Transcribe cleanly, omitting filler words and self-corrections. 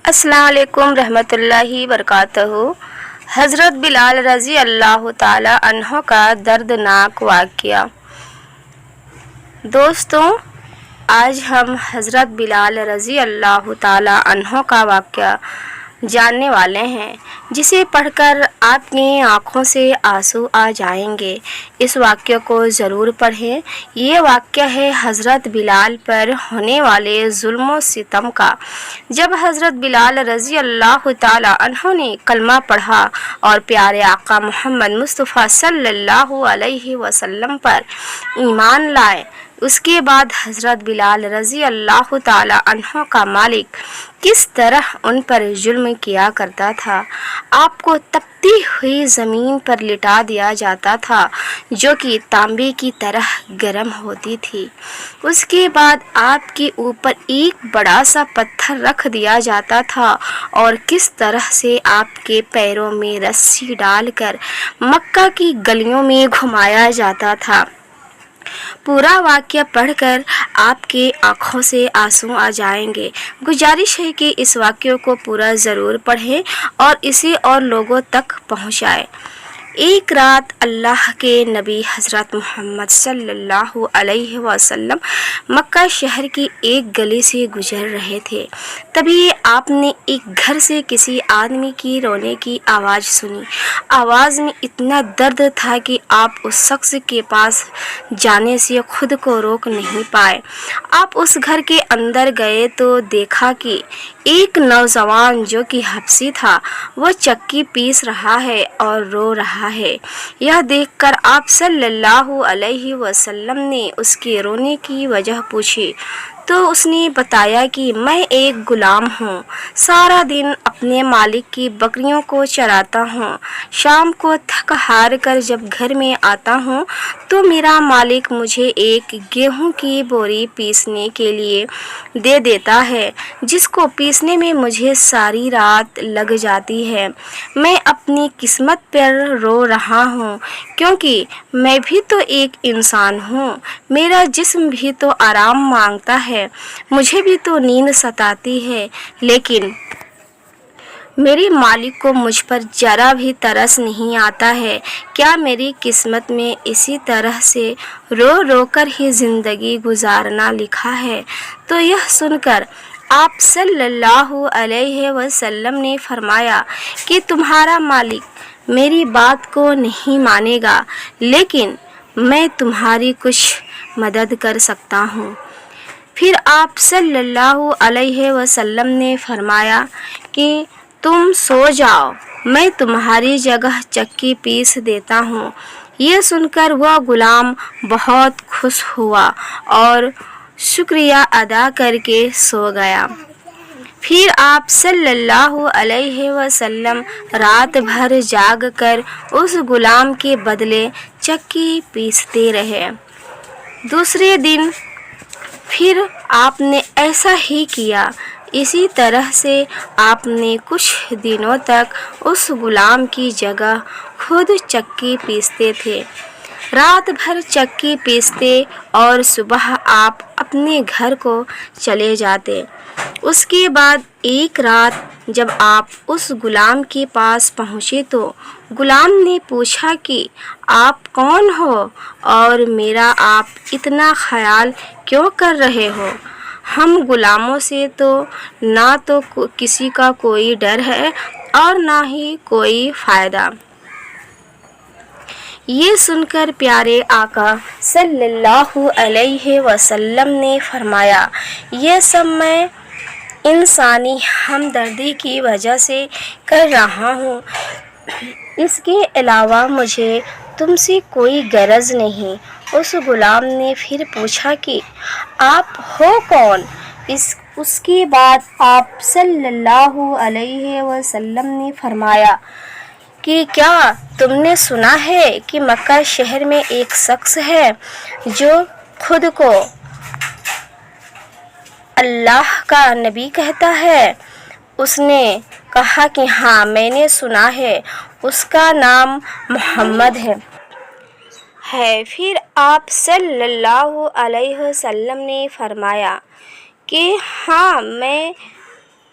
السلام علیکم رحمۃ اللہ وبرکاتہ۔ حضرت بلال رضی اللہ تعالی عنہ کا دردناک واقعہ۔ دوستوں، آج ہم حضرت بلال رضی اللہ تعالی عنہ کا واقعہ جاننے والے ہیں، جسے پڑھ کر آپ کی آنکھوں سے آنسو آ جائیں گے۔ اس واقعے کو ضرور پڑھیں۔ یہ واقعہ ہے حضرت بلال پر ہونے والے ظلم و ستم کا۔ جب حضرت بلال رضی اللہ تعالی عنہ نے کلمہ پڑھا اور پیارے آقا محمد مصطفیٰ صلی اللہ علیہ وسلم پر ایمان لائے، اس کے بعد حضرت بلال رضی اللہ تعالی عنہ کا مالک کس طرح ان پر ظلم کیا کرتا تھا۔ آپ کو تپتی ہوئی زمین پر لٹا دیا جاتا تھا جو کہ تانبے کی طرح گرم ہوتی تھی۔ اس کے بعد آپ کے اوپر ایک بڑا سا پتھر رکھ دیا جاتا تھا اور کس طرح سے آپ کے پیروں میں رسی ڈال کر مکہ کی گلیوں میں گھمایا جاتا تھا۔ پورا واقعہ پڑھ کر آپ کے آنکھوں سے آنسو آ جائیں گے۔ گزارش ہے کہ اس واقعے کو پورا ضرور پڑھیں اور اسے اور لوگوں تک پہنچائیں۔ ایک رات اللہ کے نبی حضرت محمد صلی اللہ علیہ وسلم مکہ شہر کی ایک گلی سے گزر رہے تھے۔ تبھی آپ نے ایک گھر سے کسی آدمی کی رونے کی آواز سنی۔ آواز میں اتنا درد تھا کہ آپ اس شخص کے پاس جانے سے خود کو روک نہیں پائے۔ آپ اس گھر کے اندر گئے تو دیکھا کہ ایک نوجوان جو کہ حبشی تھا، وہ چکی پیس رہا ہے اور رو رہا ہے۔ یہ دیکھ کر آپ صلی اللہ علیہ وسلم نے اس کے رونے کی وجہ پوچھی تو اس نے بتایا کہ میں ایک غلام ہوں، سارا دن اپنے مالک کی بکریوں کو چراتا ہوں، شام کو تھک ہار کر جب گھر میں آتا ہوں تو میرا مالک مجھے ایک گیہوں کی بوری پیسنے کے لیے دے دیتا ہے، جس کو پیسنے میں مجھے ساری رات لگ جاتی ہے۔ میں اپنی قسمت پر رو رہا ہوں کیونکہ میں بھی تو ایک انسان ہوں، میرا جسم بھی تو آرام مانگتا ہے، مجھے بھی تو نیند ستاتی ہے، لیکن میرے مالک کو مجھ پر ذرا بھی ترس نہیں آتا ہے۔ کیا میری قسمت میں اسی طرح سے رو رو کر ہی زندگی گزارنا لکھا ہے؟ تو یہ سن کر آپ صلی اللہ علیہ وسلم نے فرمایا کہ تمہارا مالک میری بات کو نہیں مانے گا، لیکن میں تمہاری کچھ مدد کر سکتا ہوں۔ پھر آپ صلی اللہ علیہ وسلم نے فرمایا کہ تم سو جاؤ، میں تمہاری جگہ چکی پیس دیتا ہوں۔ یہ سن کر وہ غلام بہت خوش ہوا اور شکریہ ادا کر کے سو گیا۔ پھر آپ صلی اللہ علیہ وسلم رات بھر جاگ کر اس غلام کے بدلے چکی پیستے رہے۔ دوسرے دن پھر آپ نے ایسا ہی کیا۔ اسی طرح سے آپ نے کچھ دنوں تک اس غلام کی جگہ خود چکی پیستے تھے، رات بھر چکی پیستے اور صبح آپ اپنے گھر کو چلے جاتے۔ اس کے بعد ایک رات جب آپ اس غلام کے پاس پہنچے تو غلام نے پوچھا کہ آپ کون ہو اور میرا آپ اتنا خیال کیوں کر رہے ہو؟ ہم غلاموں سے تو نہ تو کسی کا کوئی ڈر ہے اور نہ ہی کوئی فائدہ۔ یہ سن کر پیارے آقا صلی اللہ علیہ وسلم نے فرمایا، یہ سب میں انسانی ہمدردی کی وجہ سے کر رہا ہوں، اس کے علاوہ مجھے تم سے کوئی غرض نہیں۔ اس غلام نے پھر پوچھا کہ آپ ہو کون؟ اس کے بعد آپ صلی اللہ علیہ وسلم نے فرمایا کہ کیا تم نے سنا ہے کہ مکہ شہر میں ایک شخص ہے جو خود کو اللہ کا نبی کہتا ہے؟ اس نے کہا کہ ہاں میں نے سنا ہے، اس کا نام محمد ہے۔ پھر آپ صلی اللہ علیہ وسلم نے فرمایا کہ ہاں میں